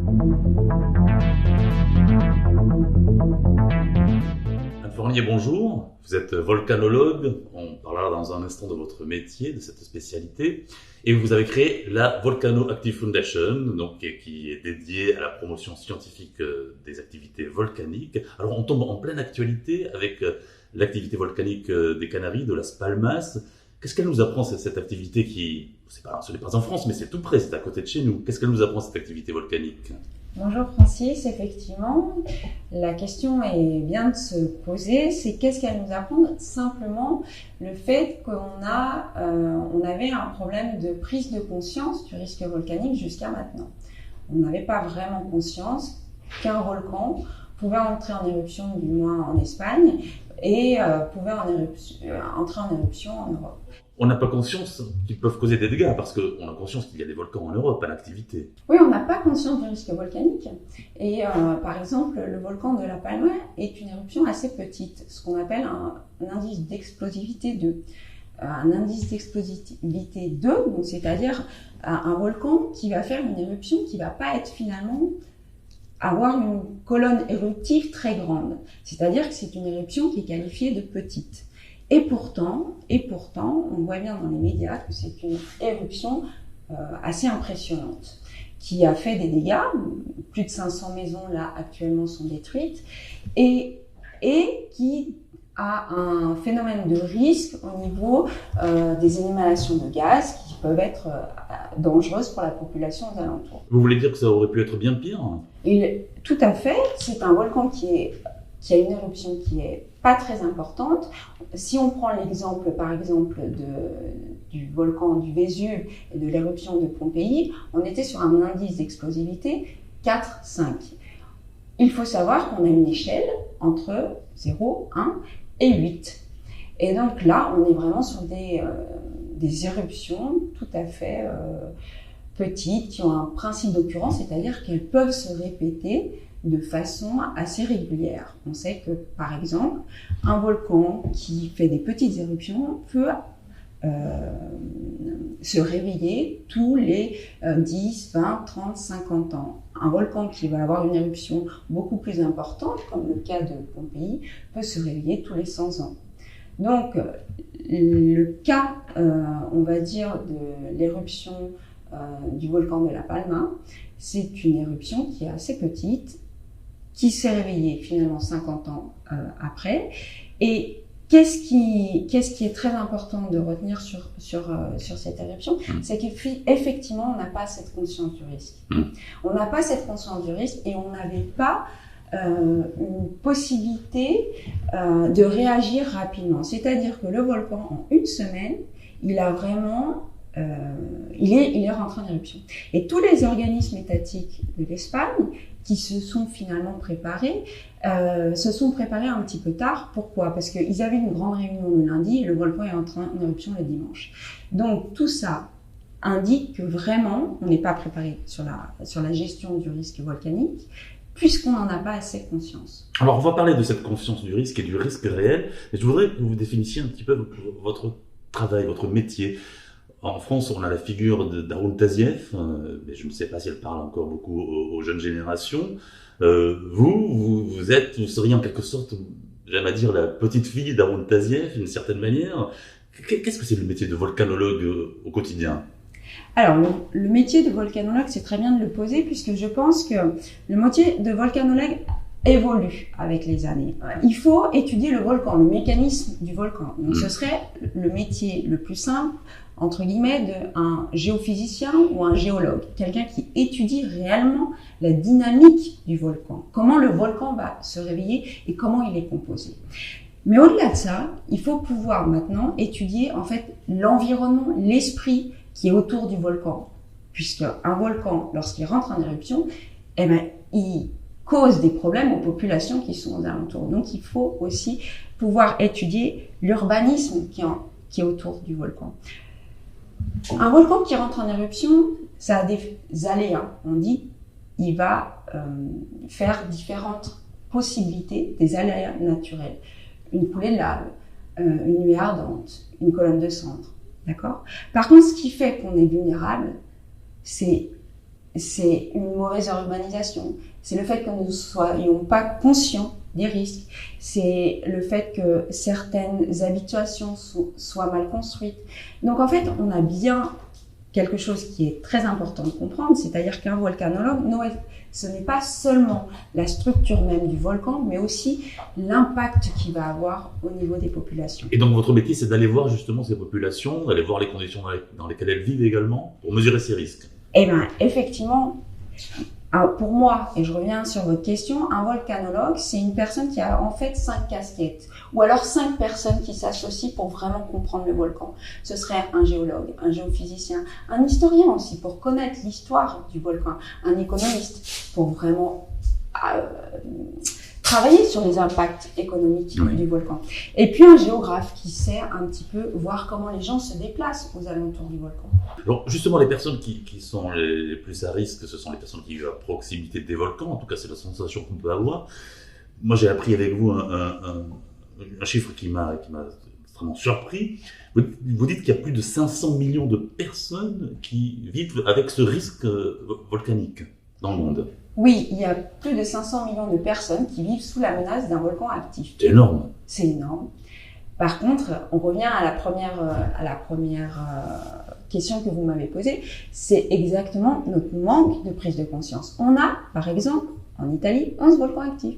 Anne Fornier, bonjour. Vous êtes volcanologue. On parlera dans un instant de votre métier, de cette spécialité. Et vous avez créé la Volcano Active Foundation, donc, qui est dédiée à la promotion scientifique des activités volcaniques. Alors, on tombe en pleine actualité avec l'activité volcanique des Canaries, de Las Palmas. Qu'est-ce qu'elle nous apprend, cette activité qui, ce n'est pas en France, mais c'est tout près, c'est à côté de chez nous. Qu'est-ce qu'elle nous apprend, cette activité volcanique ? Bonjour Francis, effectivement, la question est bien de se poser, c'est qu'est-ce qu'elle nous apprend ? Simplement le fait qu'on avait un problème de prise de conscience du risque volcanique jusqu'à maintenant. On n'avait pas vraiment conscience qu'un volcan pouvait entrer en éruption, du moins en Espagne, et pouvait entrer en éruption en Europe. On n'a pas conscience qu'ils peuvent causer des dégâts, parce qu'on a conscience qu'il y a des volcans en Europe à l'activité. Oui, on n'a pas conscience du risque volcanique. Et par exemple, le volcan de La Palma est une éruption assez petite, ce qu'on appelle un indice d'explosivité 2. Un indice d'explosivité 2, donc c'est-à-dire un volcan qui va faire une éruption qui ne va pas être finalement avoir une colonne éruptive très grande. C'est-à-dire que c'est une éruption qui est qualifiée de petite. Et pourtant, on voit bien dans les médias que c'est une éruption assez impressionnante, qui a fait des dégâts. Plus de 500 maisons, là, actuellement, sont détruites, et qui a un phénomène de risque au niveau des émanations de gaz qui peuvent être dangereuses pour la population aux alentours. Vous voulez dire que ça aurait pu être bien pire ? Tout à fait. C'est un volcan qui a une éruption qui est pas très importante. Si on prend l'exemple, par exemple, du volcan du Vésuve et de l'éruption de Pompéi, on était sur un indice d'explosivité 4-5. Il faut savoir qu'on a une échelle entre 0, 1 et 8. Et donc là, on est vraiment sur des éruptions tout à fait petites, qui ont un principe d'occurrence, c'est-à-dire qu'elles peuvent se répéter de façon assez régulière. On sait que, par exemple, un volcan qui fait des petites éruptions peut se réveiller tous les 10, 20, 30, 50 ans. Un volcan qui va avoir une éruption beaucoup plus importante, comme le cas de Pompéi, peut se réveiller tous les 100 ans. Donc, le cas, on va dire, de l'éruption du volcan de La Palma, c'est une éruption qui est assez petite, qui s'est réveillée finalement 50 ans après. Et qu'est-ce qui est très important de retenir sur cette éruption, c'est qu'effectivement, on n'a pas cette conscience du risque. On n'a pas cette conscience du risque et on n'avait pas une possibilité de réagir rapidement. C'est-à-dire que le volcan, en une semaine, il a vraiment... il est rentré en éruption. Et tous les organismes étatiques de l'Espagne qui se sont finalement préparés un petit peu tard. Pourquoi ? Parce qu'ils avaient une grande réunion le lundi et le volcan est entré en éruption le dimanche. Donc tout ça indique que vraiment on n'est pas préparé sur la gestion du risque volcanique, puisqu'on n'en a pas assez conscience. Alors on va parler de cette conscience du risque et du risque réel, mais je voudrais que vous définissiez un petit peu votre travail, votre métier. En France, on a la figure d'Haroun Tazieff, mais je ne sais pas si elle parle encore beaucoup aux jeunes générations. Vous seriez en quelque sorte, j'aime à dire, la petite fille d'Haroun Tazieff, d'une certaine manière. Qu'est-ce que c'est le métier de volcanologue au quotidien ? Alors, le métier de volcanologue, c'est très bien de le poser, puisque je pense que le métier de volcanologue évolue avec les années. Il faut étudier le volcan, le mécanisme du volcan. Donc, ce serait le métier le plus simple, entre guillemets, d'un géophysicien ou un géologue. Quelqu'un qui étudie réellement la dynamique du volcan. Comment le volcan va se réveiller et comment il est composé. Mais au-delà de ça, il faut pouvoir maintenant étudier, en fait, l'environnement, l'esprit qui est autour du volcan. Puisque un volcan, lorsqu'il rentre en éruption, il cause des problèmes aux populations qui sont aux alentours. Donc, il faut aussi pouvoir étudier l'urbanisme qui est autour du volcan. Un volcan qui rentre en éruption, ça a des aléas. On dit, il va faire différentes possibilités, des aléas naturels. Une coulée de lave, une nuée ardente, une colonne de cendres. D'accord ? Par contre, ce qui fait qu'on est vulnérable, c'est c'est une mauvaise urbanisation, c'est le fait que nous ne soyons pas conscients des risques, c'est le fait que certaines habitations soient mal construites. Donc en fait, on a bien quelque chose qui est très important de comprendre, c'est-à-dire qu'un volcanologue, ce n'est pas seulement la structure même du volcan, mais aussi l'impact qu'il va avoir au niveau des populations. Et donc votre métier, c'est d'aller voir justement ces populations, d'aller voir les conditions dans lesquelles elles vivent également, pour mesurer ces risques. Eh bien, effectivement, pour moi, et je reviens sur votre question, un volcanologue, c'est une personne qui a en fait 5 casquettes, ou alors 5 personnes qui s'associent pour vraiment comprendre le volcan. Ce serait un géologue, un géophysicien, un historien aussi, pour connaître l'histoire du volcan, un économiste, pour vraiment travailler sur les impacts économiques du volcan. Et puis un géographe qui sait un petit peu voir comment les gens se déplacent aux alentours du volcan. Alors justement, les personnes qui sont les plus à risque, ce sont les personnes qui vivent à proximité des volcans. En tout cas, c'est la sensation qu'on peut avoir. Moi, j'ai appris avec vous un chiffre qui m'a extrêmement surpris. Vous dites qu'il y a plus de 500 millions de personnes qui vivent avec ce risque volcanique dans le monde. Oui, il y a plus de 500 millions de personnes qui vivent sous la menace d'un volcan actif. C'est énorme. C'est énorme. Par contre, on revient à la première question que vous m'avez posée, c'est exactement notre manque de prise de conscience. On a, par exemple, en Italie, 11 volcans actifs.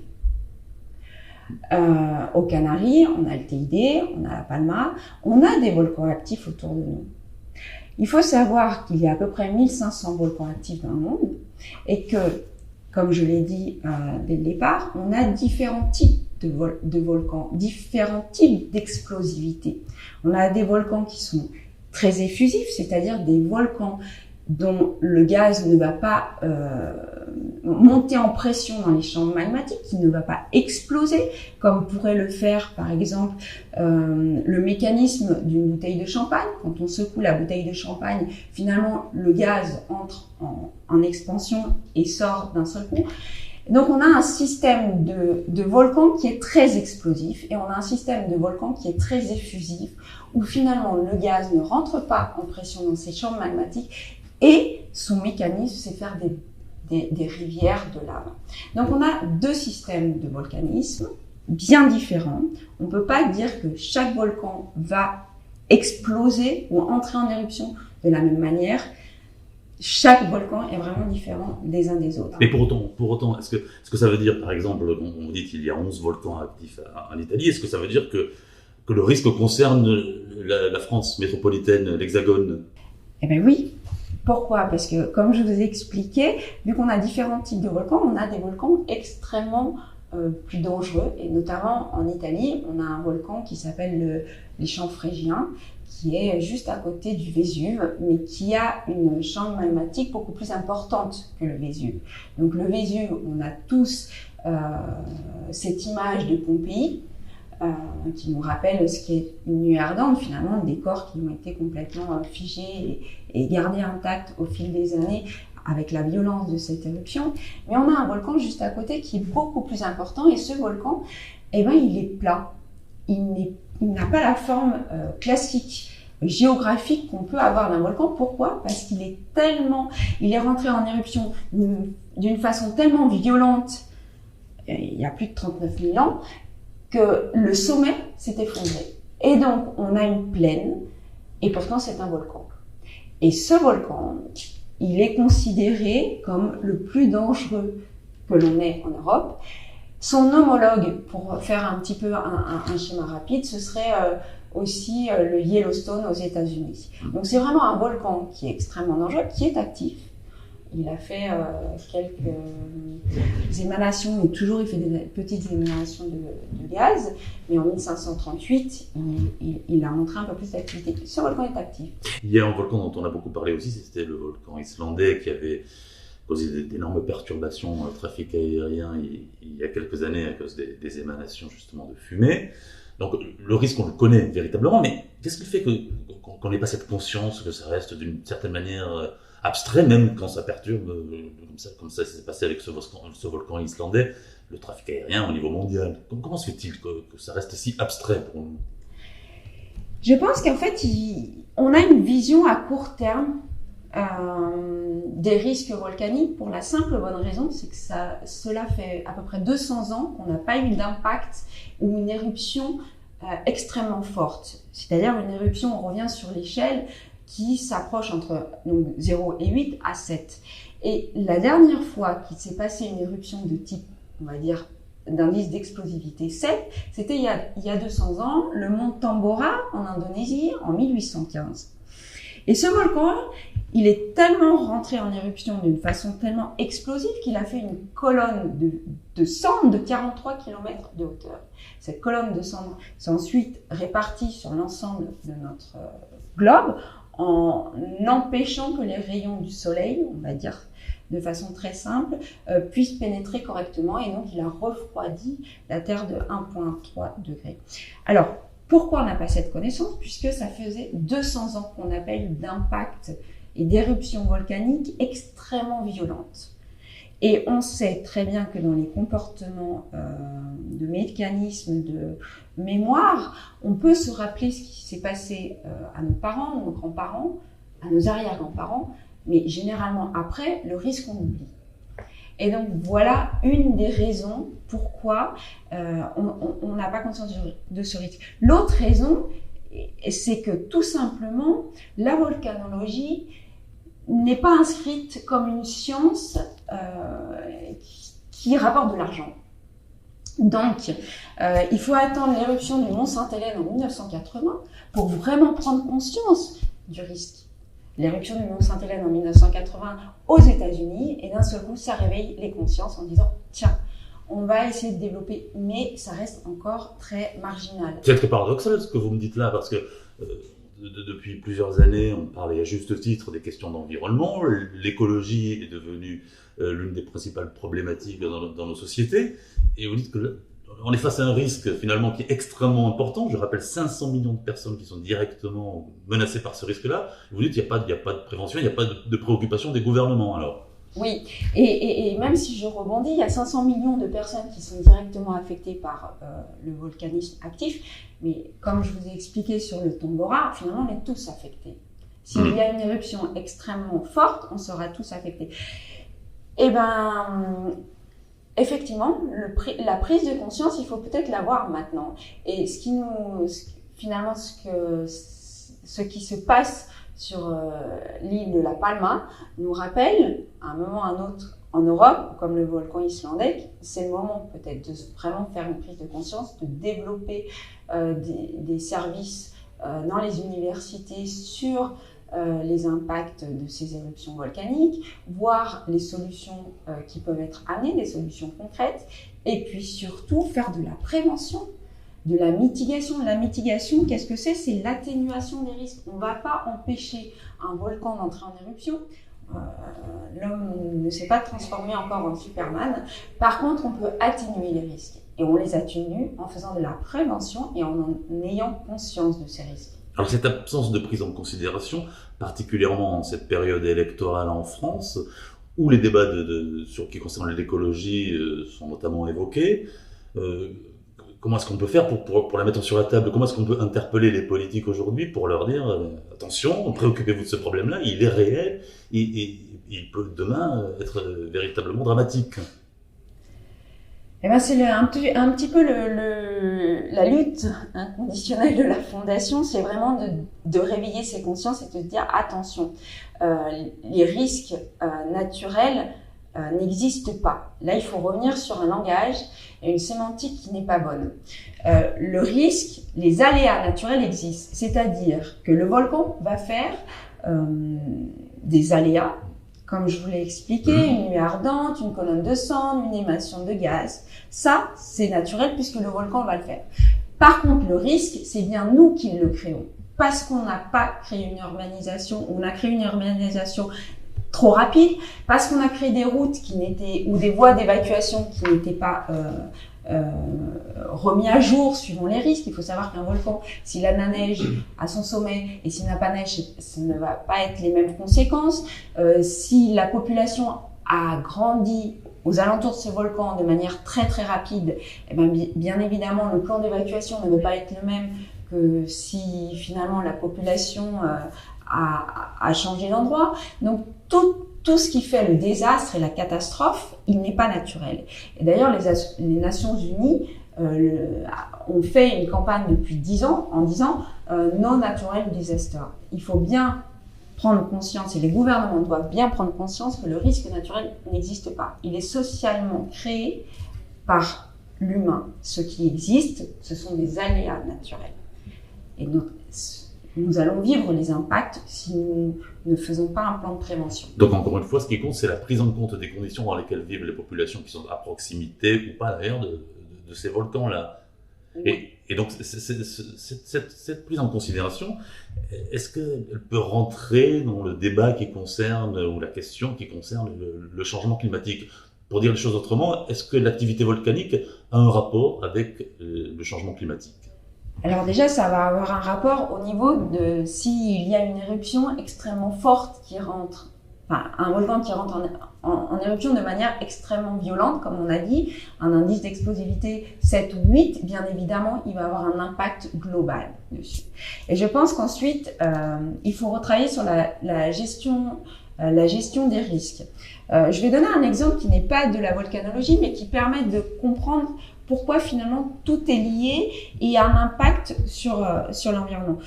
Aux Canaries, on a le TID, on a la Palma, on a des volcans actifs autour de nous. Il faut savoir qu'il y a à peu près 1500 volcans actifs dans le monde et que, comme je l'ai dit dès le départ, on a différents types de volcans, différents types d'explosivité. On a des volcans qui sont très effusifs, c'est-à-dire des volcans dont le gaz ne va pas monter en pression dans les chambres magmatiques, qui ne va pas exploser, comme pourrait le faire par exemple le mécanisme d'une bouteille de champagne. Quand on secoue la bouteille de champagne, finalement le gaz entre en expansion et sort d'un seul coup. Donc on a un système de volcans qui est très explosif et on a un système de volcans qui est très effusif, où finalement le gaz ne rentre pas en pression dans ces chambres magmatiques et son mécanisme, c'est faire des rivières de lave. Donc on a deux systèmes de volcanisme bien différents. On ne peut pas dire que chaque volcan va exploser ou entrer en éruption de la même manière. Chaque volcan est vraiment différent des uns des autres. Mais pour autant, est-ce que ça veut dire, par exemple, on vous dit qu'il y a 11 volcans actifs en Italie, est-ce que ça veut dire que le risque concerne la France métropolitaine, l'Hexagone? Eh bien oui. Pourquoi? Parce que, comme je vous ai expliqué, vu qu'on a différents types de volcans, on a des volcans extrêmement plus dangereux. Et notamment en Italie, on a un volcan qui s'appelle les champs phrygiens, qui est juste à côté du Vésuve, mais qui a une chambre magmatique beaucoup plus importante que le Vésuve. Donc le Vésuve, on a tous cette image de Pompéi, qui nous rappelle ce qui est une nuée ardente, finalement, des corps qui ont été complètement figés et gardés intacts au fil des années avec la violence de cette éruption. Mais on a un volcan juste à côté qui est beaucoup plus important, et ce volcan, eh ben, il est plat. Il n'a pas la forme classique, géographique qu'on peut avoir d'un volcan. Pourquoi? Parce qu'il est rentré en éruption d'une façon tellement violente, il y a plus de 39 000 ans, que le sommet s'est effondré. Et donc, on a une plaine, et pourtant c'est un volcan. Et ce volcan, il est considéré comme le plus dangereux que l'on ait en Europe. Son homologue, pour faire un petit peu un schéma rapide, ce serait aussi le Yellowstone aux États-Unis. Donc c'est vraiment un volcan qui est extrêmement dangereux, qui est actif. Il a fait quelques émanations, et toujours il fait des petites émanations de gaz, mais en 1538, il a montré un peu plus d'activité. Ce volcan est actif. Il y a un volcan dont on a beaucoup parlé aussi, c'était le volcan islandais qui avait causé d'énormes perturbations dans le trafic aérien il y a quelques années à cause des émanations justement de fumée. Donc le risque, on le connaît véritablement, mais qu'est-ce qui fait qu'on n'ait pas cette conscience, que ça reste d'une certaine manière abstrait, même quand ça perturbe, comme ça s'est passé avec ce volcan islandais, le trafic aérien au niveau mondial? Comment se fait-il que ça reste si abstrait pour nous? Je pense qu'en fait, on a une vision à court terme des risques volcaniques pour la simple bonne raison, c'est que cela fait à peu près 200 ans qu'on n'a pas eu d'impact ou une éruption extrêmement forte. C'est-à-dire une éruption, on revient sur l'échelle qui s'approche entre 0 et 8 à 7. Et la dernière fois qu'il s'est passé une éruption de type, on va dire, d'indice d'explosivité 7, c'était il y a 200 ans, le mont Tambora en Indonésie en 1815. Et ce volcan, il est tellement rentré en éruption d'une façon tellement explosive qu'il a fait une colonne de cendres de 43 km de hauteur. Cette colonne de cendres s'est ensuite répartie sur l'ensemble de notre globe en empêchant que les rayons du soleil, on va dire de façon très simple, puissent pénétrer correctement, et donc il a refroidi la Terre de 1,3 degrés. Alors, pourquoi on n'a pas cette connaissance? Puisque ça faisait 200 ans qu'on n'a pas eu d'impact et d'éruptions volcaniques extrêmement violentes. Et on sait très bien que dans les comportements de mécanismes de mémoire, on peut se rappeler ce qui s'est passé à nos parents, à nos grands-parents, à nos arrière-grands-parents, mais généralement après, le risque on oublie. Et donc voilà une des raisons pourquoi on n'a pas conscience de ce risque. L'autre raison, c'est que tout simplement, la volcanologie n'est pas inscrite comme une science qui rapporte de l'argent. Donc, il faut attendre l'éruption du mont Sainte-Hélène en 1980 pour vraiment prendre conscience du risque. L'éruption du mont Sainte-Hélène en 1980 aux États-Unis, et d'un seul coup, ça réveille les consciences en disant « Tiens, on va essayer de développer, mais ça reste encore très marginal. » C'est très paradoxal ce que vous me dites là, parce que depuis plusieurs années, on parle à juste titre des questions d'environnement. L'écologie est devenue l'une des principales problématiques dans nos sociétés, et vous dites que on est face à un risque finalement qui est extrêmement important. Je rappelle 500 millions de personnes qui sont directement menacées par ce risque-là. Vous dites qu'il n'y a pas de prévention, il n'y a pas de préoccupation des gouvernements alors. Oui, et même si je rebondis, il y a 500 millions de personnes qui sont directement affectées par le volcanisme actif, mais comme je vous ai expliqué sur le Tambora, finalement on est tous affectés. S'il y a une éruption extrêmement forte, on sera tous affectés. Eh ben, effectivement, la prise de conscience, il faut peut-être l'avoir maintenant. Et ce qui se passe sur l'île de La Palma nous rappelle, à un moment ou à un autre, en Europe, comme le volcan islandais, c'est le moment peut-être de vraiment faire une prise de conscience, de développer des services dans les universités sur les impacts de ces éruptions volcaniques, voir les solutions qui peuvent être amenées, des solutions concrètes, et puis surtout faire de la prévention, de la mitigation. La mitigation, qu'est-ce que c'est? C'est l'atténuation des risques. On ne va pas empêcher un volcan d'entrer en éruption. L'homme ne s'est pas transformé encore en Superman. Par contre, on peut atténuer les risques. Et on les atténue en faisant de la prévention et en ayant conscience de ces risques. Alors cette absence de prise en considération, particulièrement en cette période électorale en France, où les débats qui concernent l'écologie sont notamment évoqués, comment est-ce qu'on peut faire pour la mettre sur la table? Comment est-ce qu'on peut interpeller les politiques aujourd'hui pour leur dire attention, préoccupez-vous de ce problème-là, il est réel et il peut demain être véritablement dramatique? Eh ben c'est un petit peu la lutte inconditionnelle de la Fondation, c'est vraiment de réveiller ses consciences et de dire attention, les risques naturels n'existent pas. Là, il faut revenir sur un langage et une sémantique qui n'est pas bonne. Le risque, les aléas naturels existent, c'est-à-dire que le volcan va faire des aléas, comme je vous l'ai expliqué, une nuée ardente, une colonne de cendres, une émanation de gaz. Ça, c'est naturel puisque le volcan va le faire. Par contre, le risque, c'est bien nous qui le créons. Parce qu'on n'a pas créé une urbanisation, on a créé une urbanisation trop rapide, parce qu'on a créé des routes ou des voies d'évacuation qui n'étaient pas remis à jour suivant les risques. Il faut savoir qu'un volcan, s'il a de la neige à son sommet et s'il n'a pas de neige, ça ne va pas être les mêmes conséquences. Si la population a grandi aux alentours de ce volcan de manière très très rapide, eh bien évidemment le plan d'évacuation ne va pas être le même que si finalement la population à changer d'endroit. Donc tout ce qui fait le désastre et la catastrophe, il n'est pas naturel. Et d'ailleurs, les Nations Unies ont fait une campagne depuis 10 ans en disant no natural disaster. Il faut bien prendre conscience, et les gouvernements doivent bien prendre conscience que le risque naturel n'existe pas. Il est socialement créé par l'humain. Ce qui existe, ce sont des aléas naturels. Et nous allons vivre les impacts si nous ne faisons pas un plan de prévention. Donc encore une fois, ce qui compte, c'est la prise en compte des conditions dans lesquelles vivent les populations qui sont à proximité ou pas d'ailleurs de ces volcans-là. Oui. Et donc cette prise en considération, est-ce qu'elle peut rentrer dans le débat qui concerne, ou la question qui concerne le changement climatique? Pour dire les choses autrement, est-ce que l'activité volcanique a un rapport avec le changement climatique? Alors déjà, ça va avoir un rapport au niveau de s'il y a une éruption extrêmement forte qui rentre, enfin un volcan qui rentre en éruption de manière extrêmement violente, comme on a dit, un indice d'explosivité 7 ou 8, bien évidemment, il va avoir un impact global dessus. Et je pense qu'ensuite, il faut retravailler sur la gestion des risques. Je vais donner un exemple qui n'est pas de la volcanologie, mais qui permet de comprendre pourquoi finalement tout est lié et a un impact sur l'environnement.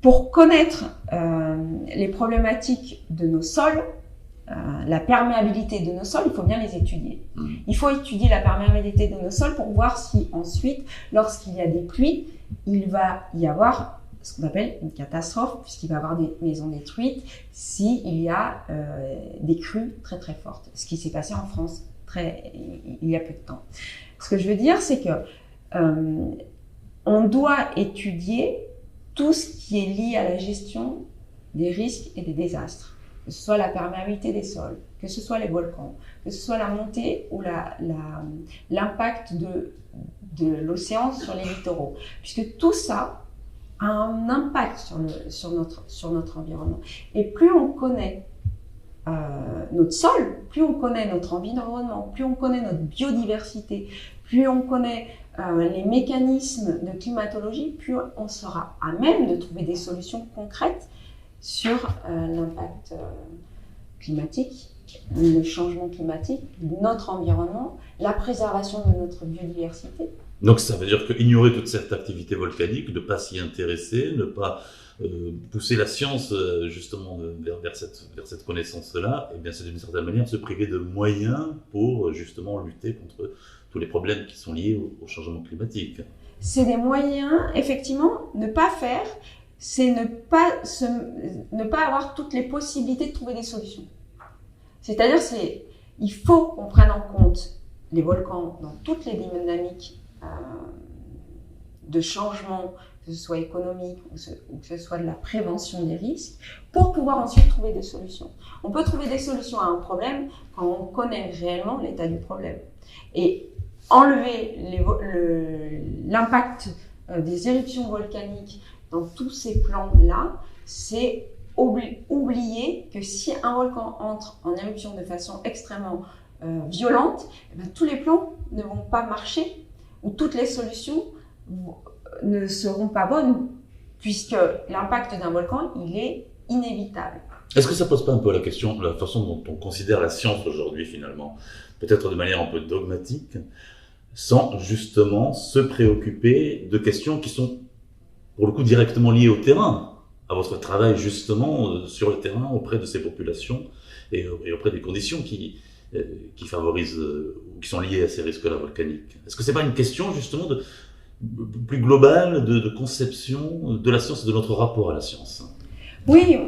Pour connaître les problématiques de nos sols, la perméabilité de nos sols, il faut bien les étudier. Il faut étudier la perméabilité de nos sols pour voir si ensuite, lorsqu'il y a des pluies, il va y avoir ce qu'on appelle une catastrophe, puisqu'il va y avoir des maisons détruites s'il y a des crues très très fortes. Ce qui s'est passé en France il y a peu de temps. Ce que je veux dire, c'est que on doit étudier tout ce qui est lié à la gestion des risques et des désastres, que ce soit la perméabilité des sols, que ce soit les volcans, que ce soit la montée ou l'impact de l'océan sur les littoraux, puisque tout ça a un impact sur notre environnement. Et plus on connaît notre sol, plus on connaît notre environnement, plus on connaît notre biodiversité, plus on connaît les mécanismes de climatologie, plus on sera à même de trouver des solutions concrètes sur l'impact climatique, le changement climatique, notre environnement, la préservation de notre biodiversité. Donc ça veut dire qu'ignorer toute cette activité volcanique, ne pas s'y intéresser, ne pas pousser la science justement vers cette connaissance-là, et bien c'est d'une certaine manière se priver de moyens pour justement lutter contre tous les problèmes qui sont liés au changement climatique. C'est des moyens, effectivement, ne pas faire, c'est ne pas avoir toutes les possibilités de trouver des solutions. C'est-à-dire, il faut qu'on prenne en compte les volcans dans toutes les dynamiques de changement, que ce soit économique ou que ce soit de la prévention des risques, pour pouvoir ensuite trouver des solutions. On peut trouver des solutions à un problème quand on connaît réellement l'état du problème. Et enlever l'impact des éruptions volcaniques dans tous ces plans-là, c'est oublier que si un volcan entre en éruption de façon extrêmement violente, eh bien, tous les plans ne vont pas marcher, ou toutes les solutions ne seront pas bonnes, puisque l'impact d'un volcan, il est inévitable. Est-ce que ça pose pas un peu la question de la façon dont on considère la science aujourd'hui finalement, peut-être de manière un peu dogmatique, sans justement se préoccuper de questions qui sont pour le coup directement liées au terrain, à votre travail justement sur le terrain auprès de ces populations et auprès des conditions qui favorisent ou qui sont liées à ces risques-là volcaniques. Est-ce que c'est pas une question justement plus globale de conception de la science et de notre rapport à la science? Oui,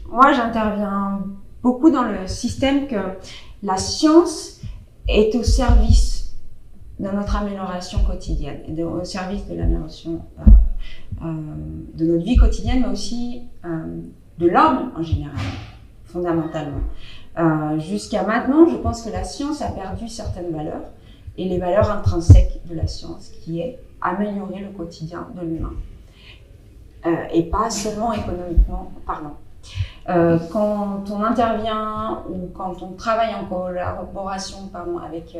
moi j'interviens beaucoup dans le système que la science est au service de notre amélioration quotidienne, et au service de l'amélioration de notre vie quotidienne, mais aussi de l'homme en général, fondamentalement. Jusqu'à maintenant, je pense que la science a perdu certaines valeurs, et les valeurs intrinsèques de la science, qui est améliorer le quotidien de l'humain. Et pas seulement économiquement parlant. Quand on intervient ou quand on travaille en collaboration avec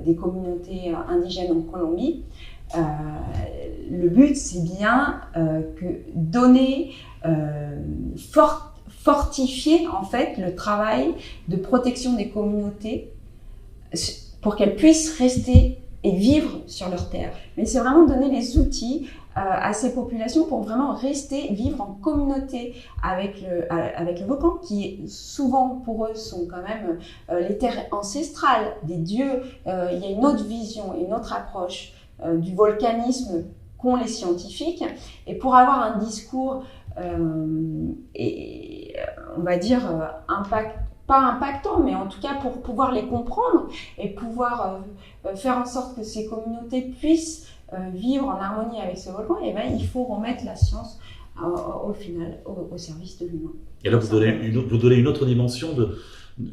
des communautés indigènes en Colombie, Le but, c'est bien que donner, fortifier en fait le travail de protection des communautés pour qu'elles puissent rester et vivre sur leur terre. Mais c'est vraiment donner les outils à ces populations pour vraiment rester, vivre en communauté avec le volcan, qui souvent pour eux sont quand même les terres ancestrales des dieux. Il y a une autre vision, une autre approche du volcanisme qu'ont les scientifiques. Et pour avoir un discours, et on va dire, pas impactant, mais en tout cas pour pouvoir les comprendre et pouvoir faire en sorte que ces communautés puissent vivre en harmonie avec ce volcan, et ben, il faut remettre la science au final au service de l'humain. Et là, vous donnez une autre dimension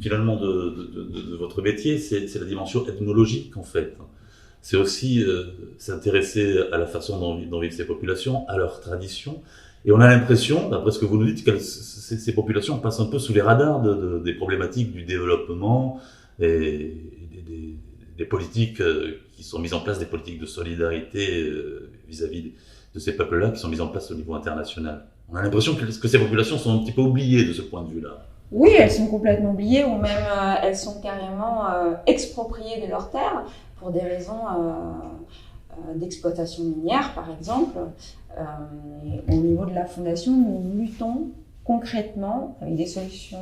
finalement de votre métier, c'est la dimension ethnologique en fait. C'est aussi s'intéresser à la façon dont vivent ces populations, à leurs traditions. Et on a l'impression, d'après ce que vous nous dites, que ces populations passent un peu sous les radars des problématiques du développement et des politiques qui sont mises en place, des politiques de solidarité vis-à-vis de ces peuples-là qui sont mises en place au niveau international. On a l'impression que ces populations sont un petit peu oubliées de ce point de vue-là. Oui, elles sont complètement oubliées, ou même elles sont carrément expropriées de leurs terres pour des raisons d'exploitation minière, par exemple. Au niveau de la Fondation, nous luttons concrètement avec des solutions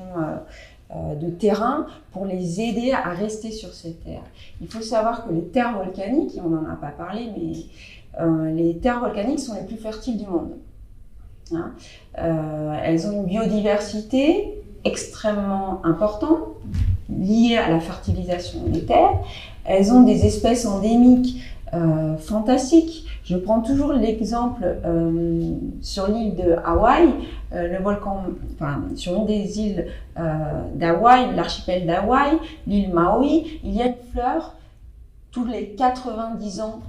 de terrain pour les aider à rester sur ces terres. Il faut savoir que les terres volcaniques, et on n'en a pas parlé, mais les terres volcaniques sont les plus fertiles du monde. Hein, elles ont une biodiversité extrêmement importante liée à la fertilisation des terres. Elles ont des espèces endémiques fantastiques. Je prends toujours l'exemple sur l'île de Hawaï, le volcan, enfin sur une des îles d'Hawaï, l'archipel d'Hawaï, l'île Maui, il y a une fleur tous les 90 ans.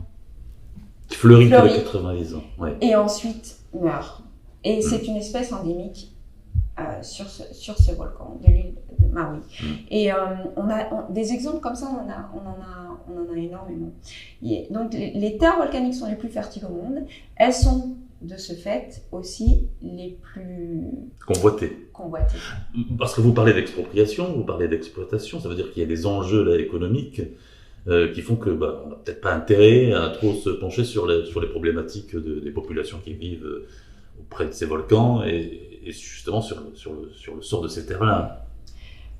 Fleurit tous les 90 ans, ouais. Et ensuite meurt. Et c'est une espèce endémique sur ce volcan de l'île de Maui. Et on a des exemples comme ça, on en a énormément. Donc les terres volcaniques sont les plus fertiles au monde. Elles sont de ce fait aussi les plus convoitées. Parce que vous parlez d'expropriation, vous parlez d'exploitation, ça veut dire qu'il y a des enjeux là, économiques qui font que on n'a peut-être pas intérêt à trop se pencher sur les problématiques des populations qui vivent auprès de ces volcans et justement sur le sort de ces terres-là.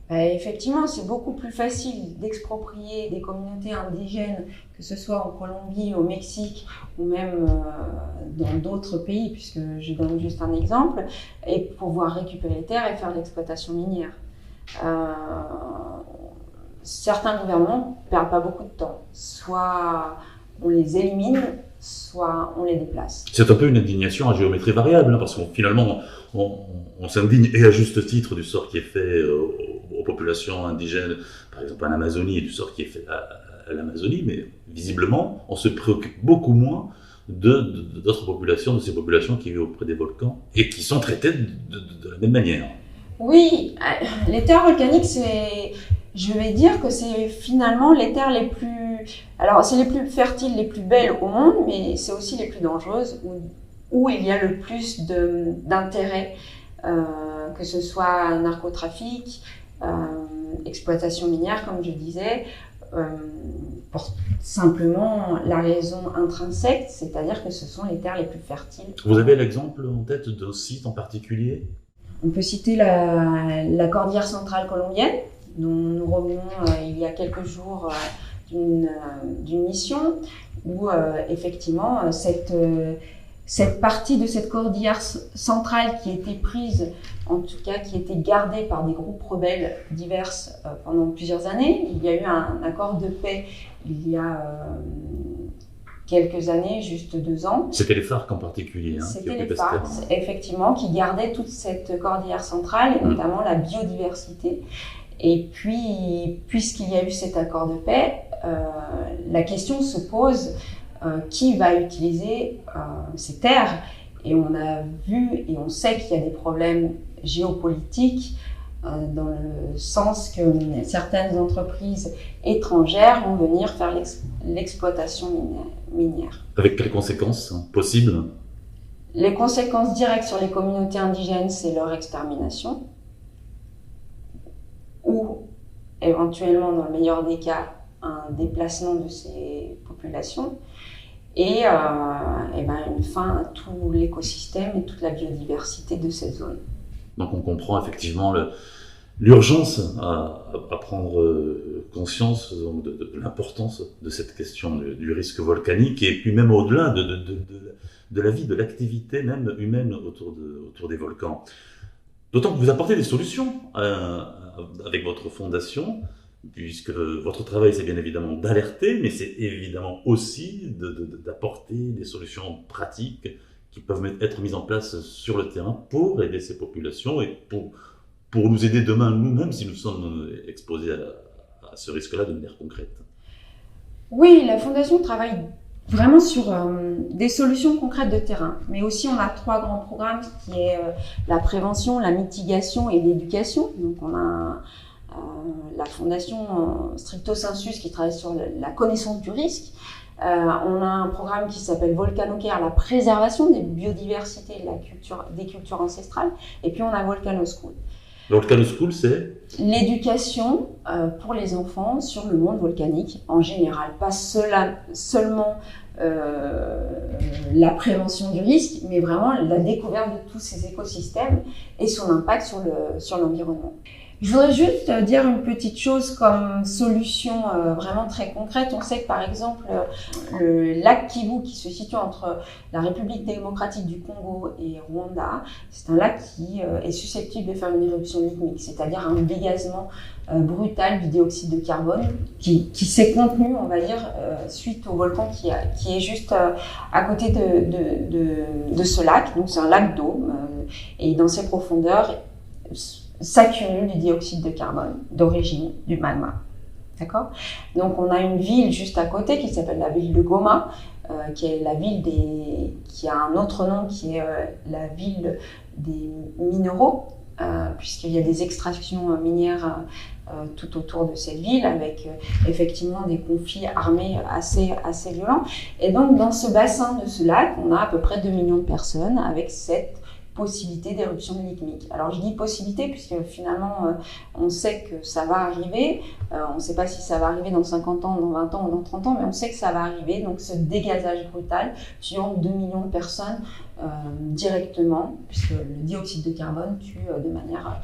Effectivement, c'est beaucoup plus facile d'exproprier des communautés indigènes, que ce soit en Colombie, au Mexique ou même dans d'autres pays, puisque je donne juste un exemple, et pouvoir récupérer les terres et faire de l'exploitation minière. Certains gouvernements ne perdent pas beaucoup de temps. Soit on les élimine, soit on les déplace. C'est un peu une indignation à géométrie variable, hein, parce qu'on finalement on s'indigne, et à juste titre, du sort qui est fait aux populations indigènes, par exemple en Amazonie, et du sort qui est fait à l'Amazonie, mais visiblement, on se préoccupe beaucoup moins d'autres populations, de ces populations qui vivent auprès des volcans, et qui sont traitées de la même manière. Oui, les terres volcaniques, je vais dire que c'est finalement les terres les plus... Alors, c'est les plus fertiles, les plus belles au monde, mais c'est aussi les plus dangereuses, où il y a le plus d'intérêt, que ce soit narcotrafic, exploitation minière, comme je disais, pour simplement la raison intrinsèque, c'est-à-dire que ce sont les terres les plus fertiles. Vous avez l'exemple en tête de sites en particulier ? On peut citer la cordillère centrale colombienne, dont nous revenons il y a quelques jours d'une mission où effectivement cette partie de cette cordillère centrale qui a été prise, en tout cas qui a été gardée par des groupes rebelles divers pendant plusieurs années. Il y a eu un accord de paix il y a quelques années, juste 2 ans. C'était les FARC en particulier. Hein, C'était les FARC, effectivement, qui gardaient toute cette cordillère centrale, et notamment la biodiversité. Et puis, puisqu'il y a eu cet accord de paix, la question se pose qui va utiliser ces terres. Et on a vu et on sait qu'il y a des problèmes géopolitiques dans le sens que certaines entreprises étrangères vont venir faire l'exploitation minière. Avec quelles conséquences possibles? Les conséquences directes sur les communautés indigènes, c'est leur extermination, ou éventuellement, dans le meilleur des cas, un déplacement de ces populations et une fin à tout l'écosystème et toute la biodiversité de cette zone. Donc on comprend effectivement l'urgence à prendre conscience donc, de l'importance de cette question du risque volcanique et puis même au-delà de la vie, de l'activité même humaine autour des volcans. D'autant que vous apportez des solutions avec votre fondation, puisque votre travail c'est bien évidemment d'alerter, mais c'est évidemment aussi d'apporter des solutions pratiques qui peuvent être mises en place sur le terrain pour aider ces populations et pour nous aider demain nous-mêmes si nous sommes exposés à ce risque-là de manière concrète. Oui, la Fondation travaille vraiment sur des solutions concrètes de terrain, mais aussi on a 3 grands programmes qui est la prévention, la mitigation et l'éducation. Donc on a la Fondation Stricto Sensus qui travaille sur la connaissance du risque. On a un programme qui s'appelle Volcanocare, la préservation des biodiversités et des cultures ancestrales. Et puis on a Volcano School. Volcano School, c'est l'éducation pour les enfants sur le monde volcanique en général. Pas seulement la prévention du risque, mais vraiment la découverte de tous ces écosystèmes et son impact sur l'environnement. Je voudrais juste dire une petite chose comme solution vraiment très concrète. On sait que par exemple le lac Kivu qui se situe entre la République démocratique du Congo et Rwanda, c'est un lac qui est susceptible de faire une éruption lignique, c'est-à-dire un dégazement brutal du dioxyde de carbone qui s'est contenu, on va dire, suite au volcan qui est juste à côté de ce lac. Donc c'est un lac d'eau et dans ses profondeurs s'accumule du dioxyde de carbone d'origine du magma. D'accord ? Donc on a une ville juste à côté qui s'appelle la ville de Goma, qui est la ville qui a un autre nom qui est la ville des minéraux, puisqu'il y a des extractions minières tout autour de cette ville avec effectivement des conflits armés assez violents. Et donc dans ce bassin de ce lac, on a à peu près 2 millions de personnes avec cette possibilité d'éruption lignique. Alors je dis possibilité puisque finalement on sait que ça va arriver, on ne sait pas si ça va arriver dans 50 ans, dans 20 ans ou dans 30 ans, mais on sait que ça va arriver, donc ce dégazage brutal tuant 2 millions de personnes directement, puisque le dioxyde de carbone tue de manière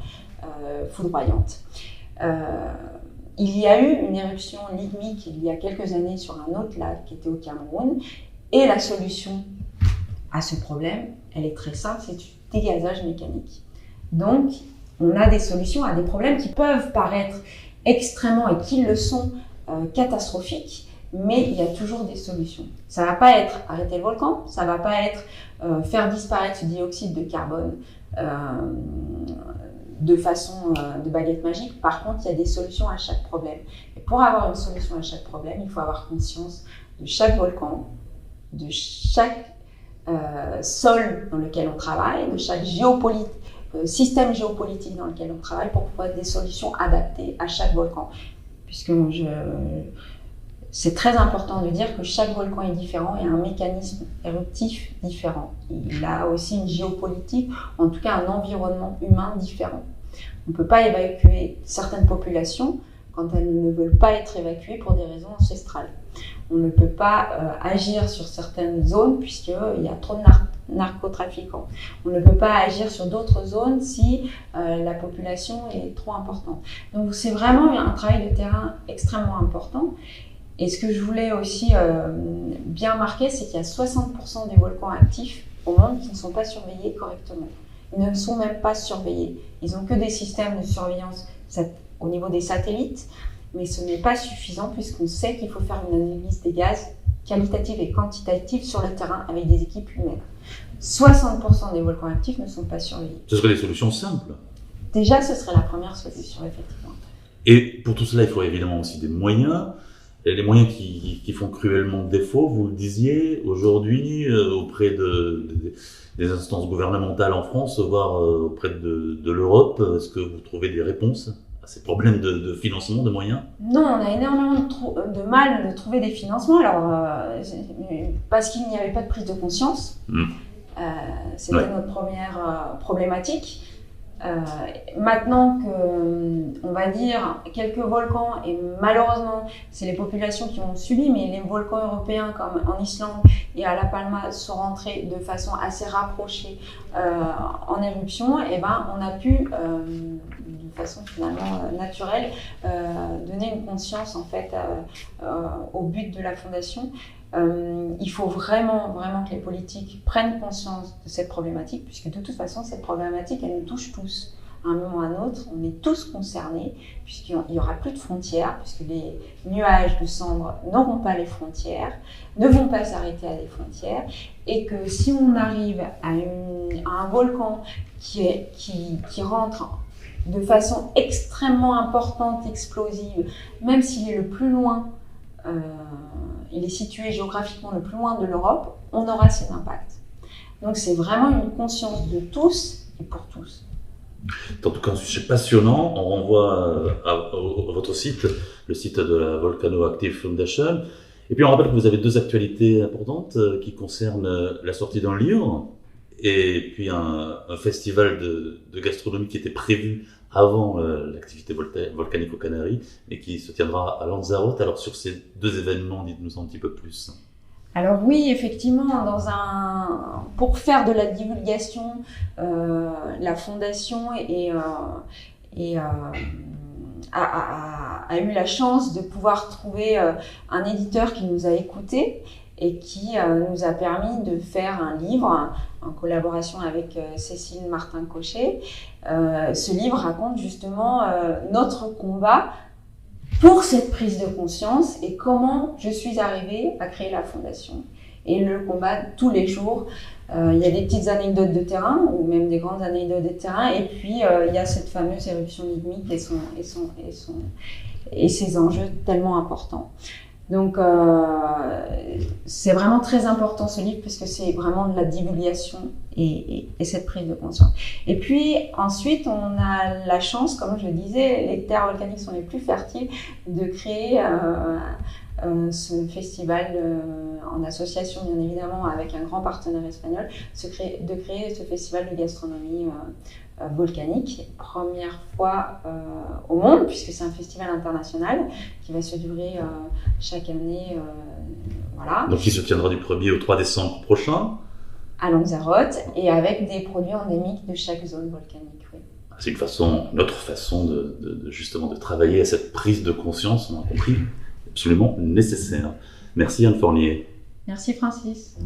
foudroyante. Il y a eu une éruption lignique il y a quelques années sur un autre lac qui était au Cameroun, et la solution à ce problème, elle est très simple, c'est du dégazage mécanique. Donc, on a des solutions à des problèmes qui peuvent paraître extrêmement, et qui le sont, catastrophiques, mais il y a toujours des solutions. Ça ne va pas être arrêter le volcan, ça ne va pas être faire disparaître ce dioxyde de carbone de façon de baguette magique. Par contre, il y a des solutions à chaque problème. Et pour avoir une solution à chaque problème, il faut avoir conscience de chaque volcan, de chaque sol dans lequel on travaille, de chaque système géopolitique dans lequel on travaille pour pouvoir des solutions adaptées à chaque volcan. Puisque c'est très important de dire que chaque volcan est différent et a un mécanisme éruptif différent. Il a aussi une géopolitique, en tout cas un environnement humain différent. On ne peut pas évacuer certaines populations quand elles ne veulent pas être évacuées pour des raisons ancestrales. On ne peut pas agir sur certaines zones puisqu'il y a trop de narcotrafiquants. On ne peut pas agir sur d'autres zones si la population est trop importante. Donc c'est vraiment un travail de terrain extrêmement important. Et ce que je voulais aussi bien marquer, c'est qu'il y a 60% des volcans actifs au monde qui ne sont pas surveillés correctement. Ils ne sont même pas surveillés. Ils n'ont que des systèmes de surveillance au niveau des satellites, mais ce n'est pas suffisant puisqu'on sait qu'il faut faire une analyse des gaz qualitative et quantitative sur le terrain avec des équipes humaines. 60% des volcans actifs ne sont pas surveillés. Ce seraient des solutions simples. Déjà, ce serait la première solution, effectivement. Et pour tout cela, il faut évidemment aussi des moyens. Et les moyens qui font cruellement défaut, vous le disiez, aujourd'hui, auprès des instances gouvernementales en France, voire auprès de l'Europe, est-ce que vous trouvez des réponses à ces problèmes de financement, de moyens? Non, on a énormément de mal de trouver des financements, alors, parce qu'il n'y avait pas de prise de conscience. C'était notre première problématique. Maintenant que, on va dire, quelques volcans, et malheureusement, c'est les populations qui ont subi, mais les volcans européens comme en Islande et à La Palma sont rentrés de façon assez rapprochée en éruption, et ben on a pu, de façon finalement naturelle, donner une conscience en fait au but de la fondation. Il faut vraiment que les politiques prennent conscience de cette problématique, puisque de toute façon, cette problématique, elle nous touche tous. À un moment ou à un autre, on est tous concernés, puisqu'il n'y aura plus de frontières, puisque les nuages de cendres n'auront pas les frontières, ne vont pas s'arrêter à des frontières, et que si on arrive à un volcan qui rentre de façon extrêmement importante, explosive, même s'il est le plus loin, il est situé géographiquement le plus loin de l'Europe, on aura cet impact. Donc c'est vraiment une conscience de tous et pour tous. En tout cas, un sujet passionnant. On renvoie à votre site, le site de la Volcano Active Foundation. Et puis on rappelle que vous avez deux actualités importantes qui concernent la sortie d'un livre et puis un festival de gastronomie qui était prévu avant l'activité volcanique aux Canaries et qui se tiendra à Lanzarote. Alors sur ces deux événements, dites-nous un petit peu plus. Alors oui, effectivement, pour faire de la divulgation, la fondation a eu la chance de pouvoir trouver un éditeur qui nous a écoutés et qui nous a permis de faire un livre en collaboration avec Cécile Martin-Cochet. Ce livre raconte justement notre combat pour cette prise de conscience et comment je suis arrivée à créer la fondation et le combat tous les jours. Il y a des petites anecdotes de terrain ou même des grandes anecdotes de terrain et puis il y a cette fameuse éruption lignique et ses enjeux tellement importants. Donc c'est vraiment très important ce livre parce que c'est vraiment de la divulgation et cette prise de conscience. Et puis ensuite on a la chance, comme je le disais, les terres volcaniques sont les plus fertiles, de créer ce festival en association bien évidemment avec un grand partenaire espagnol, de créer ce festival de gastronomie volcanique, première fois au monde, puisque c'est un festival international qui va se durer chaque année. Voilà. Donc il se tiendra du 1er au 3 décembre prochain à Lanzarote et avec des produits endémiques de chaque zone volcanique. Oui. C'est une autre façon justement de travailler à cette prise de conscience, on a compris, absolument nécessaire. Merci Anne Fournier. Merci Francis.